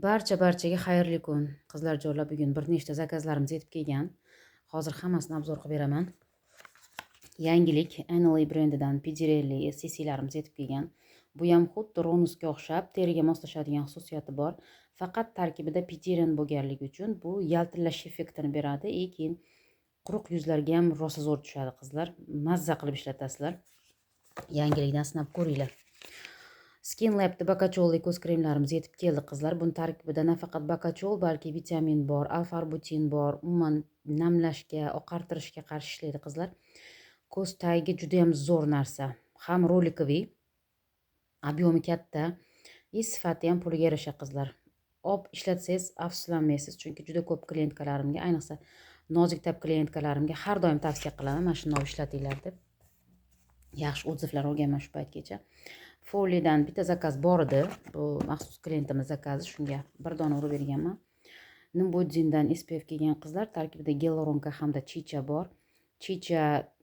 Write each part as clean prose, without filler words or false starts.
Barchaga xayrli kun. Qizlarjonlar, bugun bir nechta zakazlarimiz yetib kelgan. Hozir hammasini obzor qilib beraman. Yangilik Anally brendidan Pidirelli SCC'larimiz yetib kelgan. Bu ham xuddi Ronusga o'xshab teriga moslashadigan xususiyati bor. Faqat tarkibida pidiren bo'lganligi uchun bu yaltillash effektini beradi. Keyin quruq yuzlarga ham rosa zo'r tushadi qizlar. Mazza qilib ishlatasizlar. Yangilikdan sinab ko'ringlar. Skin Lab'da bakachol ko'z kremlarimiz yetib keldi qizlar. Buni tarkibida nafaqat bakachol, balki vitamin bor, alfa-arbutin bor. Umuman namlashga, oqartirishga qarshi ishlaydi qizlar. Ko'z tagiga juda ham zo'r narsa. Ham rolikoviy, obyomi katta, sifati ham puliga yarasha qizlar. Ishlatsangiz afsuslanmaysiz, chunki juda ko'p klientkalarimga, ayniqsa nozik tab klientkalarimga har doim tavsiya qilaman, mana shuni ishlatinglar deb. Yaxshi odzivlar olganman shu paytgacha. Folidan bitta zakaz bor edi. Bu maxsus klientimiz zakazi, shunga bir dona urib berganman. Nimboydzindan SPF kelgan qizlar, tarkibida gialuronka hamda chicha bor. Chicha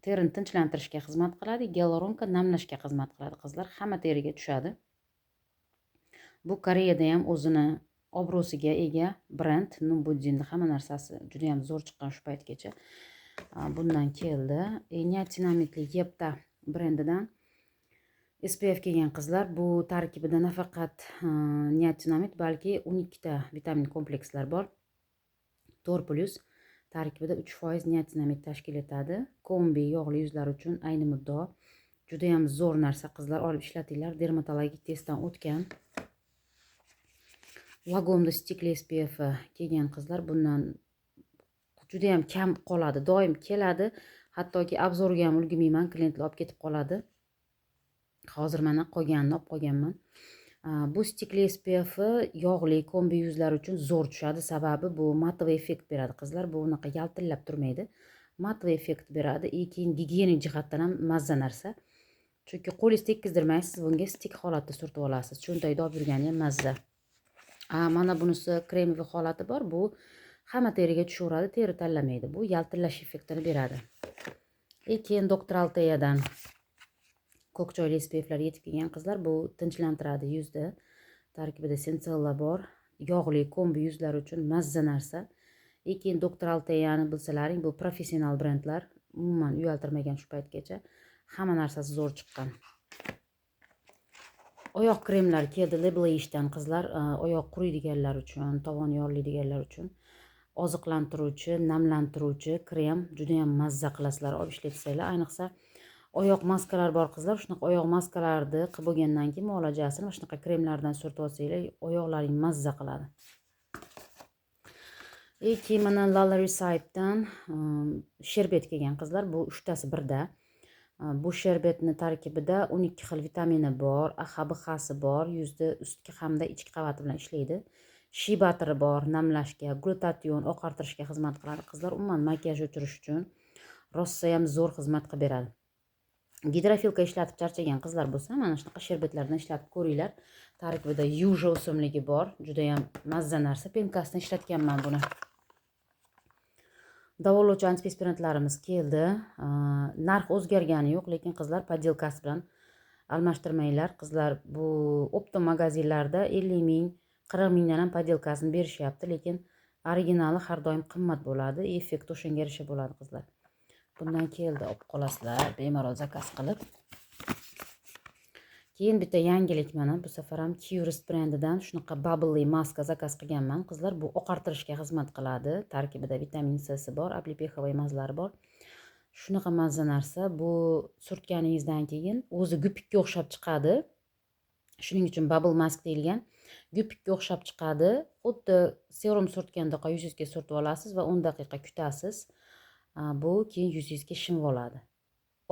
terini tinchlantirishga xizmat qiladi, gialuronka namlashga xizmat qiladi qizlar. Hamma teriga tushadi. Bu Koreyada ham o'zini obro'siga ega brend. Nimboydzinda hamma narsasi juda ham zo'r chiqqan shu paytgacha. Bundan keldi. Niacinamidli Yepta brendidan SPF kelgan qizlar. Bu tarkibida nafaqat niacinamid, balki 12 ta vitamin komplekslar bor. 4+, tarkibida 3% niacinamid tashkil etadi. Kombi yog'li yuzlar uchun ayni muddao. Juda ham zo'r narsa qizlar, olib ishlatinglar. Dermatologik testdan o'tgan. Lagomda stikli SPF kelgan qizlar. Bundan juda ham kam qoladi, doim keladi. Hattoki obzorga ham ulgurmayman, klientlar olib ketib qoladi. Hozir mana qolganini olib qolganman. Bu stikli SPF yog'li kombi yuzlar uchun zo'r tushadi. Sababi bu matoviy effekt beradi qizlar. Bu unaqa yaltillab turmaydi. Matoviy effekt beradi. Keyin gigiyenik jihatdan ham mazza narsa. Chunki qo'lingizni tekkizdirmaysiz, bunga stik holatda surtib olasiz. Cho'ntagida olib yurgani ham mazza. Mana bunisi kremiy holati bor. Bu hamma teriga tushaveradi, teri tanlamaydi. Bu yaltillash effektini beradi. Keyin Dr. Alteadan ko'k choyli SPF'lar yetib kelgan qizlar. Bu tinchlantiradi yuzni. Tarkibida sensella bor. Yog'li kombi yuzlar uchun mazza narsa. Keyin Dr. Altea'ni bilsalaring, bu professional brendlar. Umuman uyaltirmagan shu paytgacha. Hamma narsasi zo'r chiqqan. Oyoq kremlar keldi Lablishdan qizlar. Oyoq quriydiganlar uchun, tovon yorlaydiganlar uchun oziqlantiruvchi, namlantiruvchi krem. Juda ham mazza qilasizlar, olib ishlatsanglar. Ayniqsa oyoq maskalar bor qizlar. Shunaqa oyoq maskalarni qilib bo'lgandan keyin muolajasini shunaqa kremlardan surtib olsanglar, oyoqlaring mazza qiladi. Keyin mana Lala Recipe'dan sherbet kelgan qizlar. Bu 3tasi birda. Bu sherbetni tarkibida 12 xil vitamini bor, AHA-BHasi bor, yuzni ustki hamda ichki qavati bilan ishlaydi. Shea butteri bor, namlashga, glutation oqartirishga xizmat qiladi qizlar. Umuman makiyaj o'chirish uchun rosa ham zo'r xizmat qilib beradi. Gidrofilka ishlatib charchagan qizlar bo'lsa, mana shunaqa sherbetlardan ishlatib ko'ringlar. Tarkibida yuja o'simligi bor, juda ham mazza narsa. Pemkasdan ishlatganman buni. Davolovchi antiperspirantlarimiz keldi. Narx o'zgargani yo'q, lekin qizlar podelkasi bilan almashtirmanglar. Qizlar bu optom magazinlarda 50 ming, 40 mingdan ham podelkasini berishyapti, lekin originali har doim qimmat bo'ladi. Effekt o'shanga yarasha bo'ladi qizlar. Bundan keldi, olib qolasizlar bemalol zakaz qilib. Keyin bitta yangilik mana, bu safar ham Curist brendidan shunaqa bubbly maska zakaz qilganman. Qizlar bu oqartirishga xizmat qiladi. Tarkibida vitamin C bor, aplipexovoy mazalari bor. Shunaqa mazza narsa. Bu surtganingizdan keyin o'zi gupikka o'xshab chiqadi. Shuning uchun bubble mask deyilgan. Gupikka o'xshab chiqadi. Xuddi serum surtganda yuzingizga surtib olasiz va 10 daqiqa kutasiz. Bu keyin yuzingizga shimib oladi.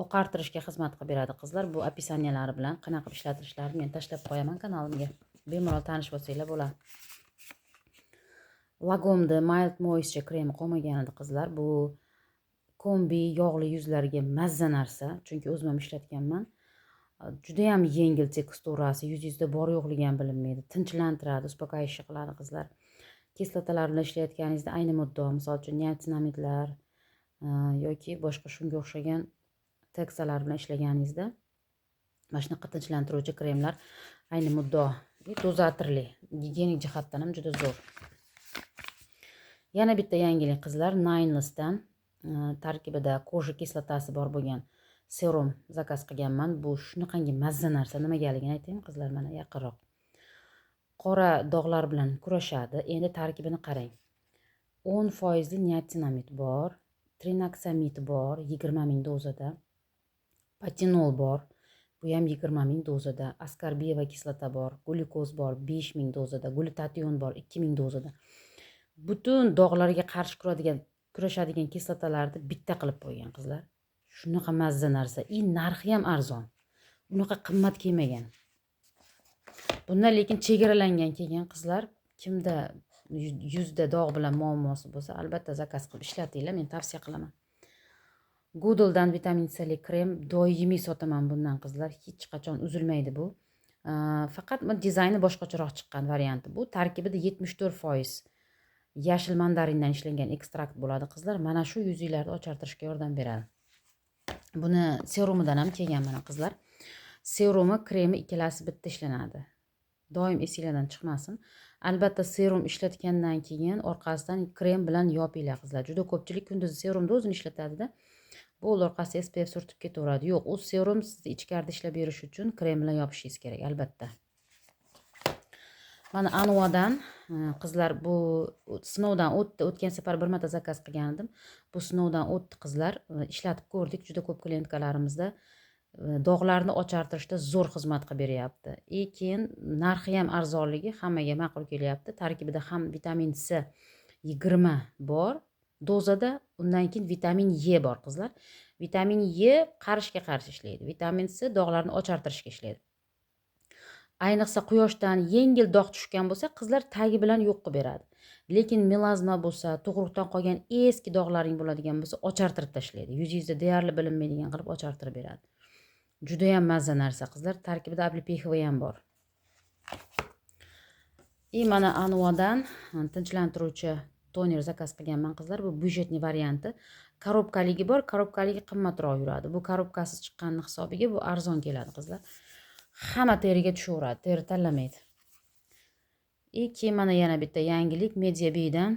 Oqartirishga xizmat qilib beradi qizlar. Bu opisaniyalari bilan qanaqa ishlatilishlarini men tashlab qo'yaman kanalimga. Bemalol tanishib olsanglar bo'ladi. Lagomda Mild Moisture kremi qolmagan edi qizlar. Bu kombi yog'li yuzlarga mazza narsa, chunki o'zim ham ishlatganman. Juda ham yengil teksturasi, yuzingizda bor yo'qligi ham bilinmaydi. Tinchlantiradi, uspokoyish qiladi qizlar. Kislotalar bilan ishlayotganingizda ayni muddao, misol uchun niacinamidlar yoki boshqa shunga o'xshagan teksalar bilan ishlaganingizda mana shunaqa tinchlantiruvchi kremlar ayni muddao dozatorli, gigiyenik jihatdan ham juda zo'r. Yana bitta yangilik qizlar, Nainless'dan tarkibida koja kislotasi bor bo'lgan serum zakaz qilganman. Bu shunaqangi mazza narsa, nimagaligini aytaymi qizlar, mana yaqinroq. Qora dog'lar bilan kurashadi. Endi tarkibini qarang. 10% niacinamid bor, trinoxamid bor 20 ming dozada, patinol bor, bu ham 20 ming dozada, askarbiyeva kislota bor, glyukoz bor 5 ming dozada, glutation bor 2 ming dozada. Butun dog'larga qarshi kurashadigan kislotalarni bitta qilib qo'ygan qizlar. Shunaqa mazza narsa, narxi ham arzon. Unaqa qimmat kelmagan. Bundan lekin chegaralangan kelgan qizlar, kimda yuzda dog' bilan muammosi bo'lsa, albatta zakaz qilib ishlatinglar, men tavsiya qilaman. Goodle'dan vitamin C krem doimiy sotaman bundan qizlar, hech qachon uzilmaydi bu. Faqat dizayni boshqacharoq chiqqan varianti bu. Tarkibida 74% yashil mandarindan ishlangan ekstrakt bo'ladi qizlar. Mana shu yuzinglarni ochartirishga yordam beradi. Buni serumidan ham kelgan mana qizlar. Serumi, kremi ikkalasi bitta ishlanadi. Doim esinglardan chiqmasin. Albatta serum ishlatgandan keyin orqasidan krem bilan yopinglar qizlar. Juda ko'pchilik kunduzi serumni o'zini ishlatadi-da. Bu orqasiga SPF surtib ketaveradi. Yo'q, u serum sizni ichkarida ishlab berish uchun krem bilan yopishingiz kerak albatta. Mana Anuadan qizlar bu sinovdan o'tdi. O'tgan safar bir marta zakaz qilgan edim. Bu sinovdan o'tdi qizlar. Ishlatib ko'rdik. Juda ko'p klientalarimizda dog'larni ochartirishda zo'r xizmat qilib beryapti. Keyin narxi ham arzonligi hammaga ma'qul kelyapti. Tarkibida ham vitamin C 20 bor dozada, undan keyin vitamin E bor qizlar. Vitamin E qarishga qarshi ishlaydi. Vitamin C dog'larni ochartirishga ishlaydi. Ayniqsa quyoshdan yengil dog' tushgan bo'lsa, qizlar tagi bilan yo'q qilib beradi. Lekin melazma bo'lsa, tug'ruqdan qolgan eski dog'laring bo'ladigan bo'lsa, ochartirib tashlaydi. Yuzingizda deyarli bilinmaydigan qilib ochartirib beradi. Juda ham mazza narsa qizlar. Tarkibida ablipexova ham bor. Mana Anuadan tinchlantiruvchi toner zakaz qilganman qizlar. Bu byudjetniy varianti. Korobkaligi bor, korobkaligi qimmatroq yuradi. Bu korobkasiz chiqqani hisobiga bu arzon keladi qizlar. Hamma teriga tushaveradi, teri tanlamaydi. Keyin mana yana bitta yangilik Mediabey'dan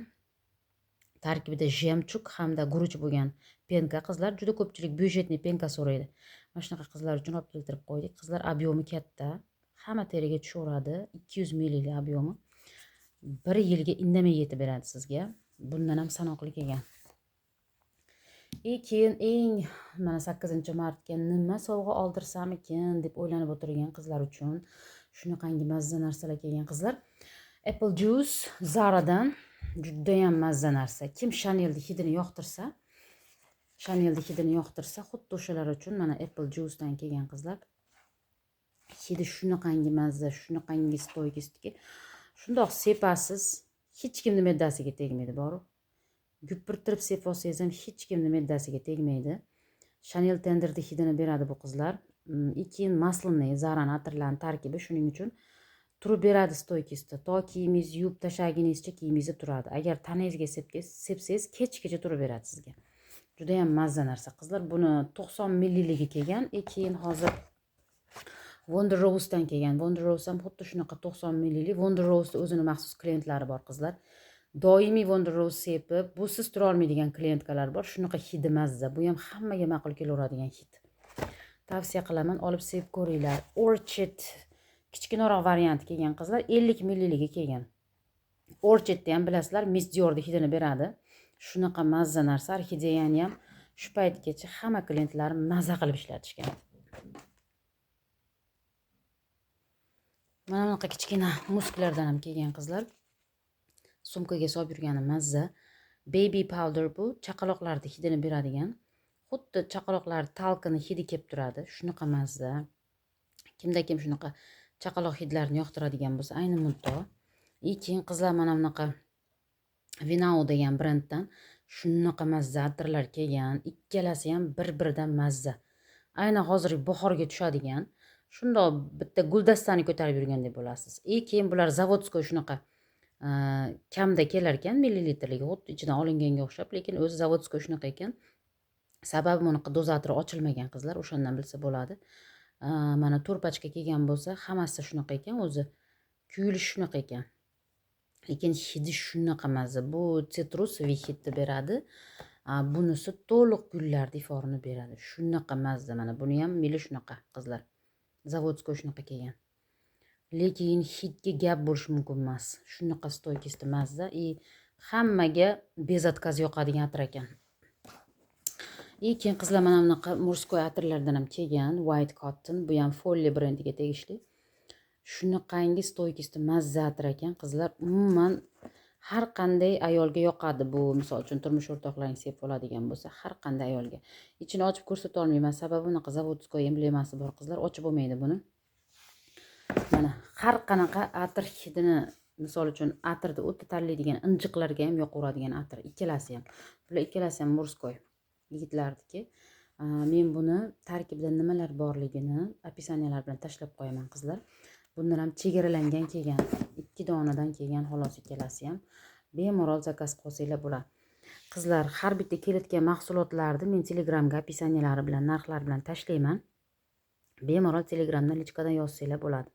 tarkibida jemchuk hamda guruch bo'lgan penka qizlar. Juda ko'pchilik byudjetniy penka so'raydi. Mana shunaqa qizlar uchun olib keltirib qo'ydik. Qizlar obyomi katta, hamma teriga tushaveradi, 200 ml obyomi. 1 yilga indamay yetib beradi sizga. Bundan ham sanoqli kelgan. Keyin mana 8-martga nima sovg'a oldirsam ekan deb o'ylanib o'tirgan qizlar uchun shunaqangi mazza narsalar kelgan qizlar. Apple Juice Zara'dan juda ham mazza narsa. Kim Chanel'ni hidini yoqtirsa, xuddi o'shalar uchun mana Apple Juice'dan kelgan qizlar. Hidi shunaqangi mazza, shunaqangi stoykistiki, shundoq sepasiz, hech kimning me'dasiga tegmaydi, boru. Gupirtirib sep olsangiz ham hech kimning me'dasiga tegmaydi. Chanel tenderda hidini beradi bu qizlar. Keyin maslini, Zara'ning atirlarining tarkibi, shuning uchun turib beradi stoykistda. To kiyimingiz yuvib tashlaguningizcha kiyimingizda turadi. Agar tanangizga sepsangiz kechgacha turib beradi sizga. Juda ham mazza narsa qizlar. Buni 90 milliligi kelgan. Keyin hozir Wonder Rose'dan kelgan. Wonder Rose ham xuddi shunaqa 90 millili. Wonder Rose'da o'zini maxsus klientlari bor qizlar. Doimiy Wonder Rose sepib, busiz tura olmaydigan klientkalar bor. Shunaqa hidi mazza. Bu ham hammaga ma'qul kelaveradigan hid. Tavsiya qilaman, olib sevib ko'ringlar. Orchid kichkinaroq varianti kelgan qizlar, 50 milliligi kelgan. Orchidni ham bilasizlar, Miss Dior'da hidini beradi. Shunaqa mazza narsa, orxideyani ham shu paytgacha hamma klientlarim maza qilib ishlatishgan. Mana bunaqa kichkina musklardan ham kelgan qizlar. Sumkaga solib yurgani mazza. Baby powder bu chaqaloqlarning hidini beradigan. Xuddi chaqaloqlar talqini hidi kelib turadi. Shunaqa mazza. Kimda kim shunaqa chaqaloq hidlarini yoqtiradigan bo'lsa, ayni muddo. Keyin qizlar mana bunaqa Vinao degan brenddan shunaqa mazza atirlar kelgan. Ikkalasi ham bir-biridan mazza. Ayni hozir bahorga tushadigan. Shundoq bitta guldastani ko'tarib yurgandek bo'lasiz. Keyin bular zavodskoy shunaqa kamda kelar ekan, millilitrligi xuddi ichidan olinganga o'xshab, lekin o'zi zavodskoy shunaqa ekan. Sababi bunaqa dozatori ochilmagan qizlar, o'shandan bilsa bo'ladi. Mana to'rpachka kelgan bo'lsa, hammasi shunaqa ekan o'zi. kuyilishi shunaqa ekan. Lekin hidi shunaqa mazza. Bu sitrusviy hidni beradi. Bunisi to'liq gullarning iforini beradi. Shunaqa mazza. Mana buni ham mili shunaqa qizlar. Zavodskoy shunaqa kelgan. Lekin hidga gap bo'lishi mumkin emas. Shunaqa stoykisdi mazza. Hammaga bezatkaz yoqadigan atir ekan. Keyin qizlar mana bunaqa murskoy atirlardan ham kelgan. White Cotton. Bu ham Folly brendiga tegishli. Shunaqangi stoykisdi mazza atir ekan qizlar. Umuman har qanday ayolga yoqadi bu. Misol uchun turmush o'rtoqlaring sevib oladigan bo'lsa, har qanday ayolga. Ichini ochib ko'rsata olmayman, sababi bunaqa zavodskoy emblemasi bor qizlar, ochib bo'lmaydi buni. Mana har qanaqa atir hidini, misol uchun atirni o'ta tanlaydigan injiqlarga ham yoqaveradigan atir, ikkalasi ham. Bular ikkalasi ham murskoy yigitlarniki. Men buni tarkibida nimalar borligini opisiyalar bilan tashlab qo'yaman qizlar. Bundan ham chegaralangan kelgan, 2 donadan kelgan xolos ikkalasi ham. Bemalol zakaz qilsanglar bo'ladi. Qizlar, har bitta kelayotgan mahsulotlarni men Telegramga opisiyanalari bilan, narxlar bilan tashlayman. Bemalol Telegramdan lichkadan yozsanglar bo'ladi.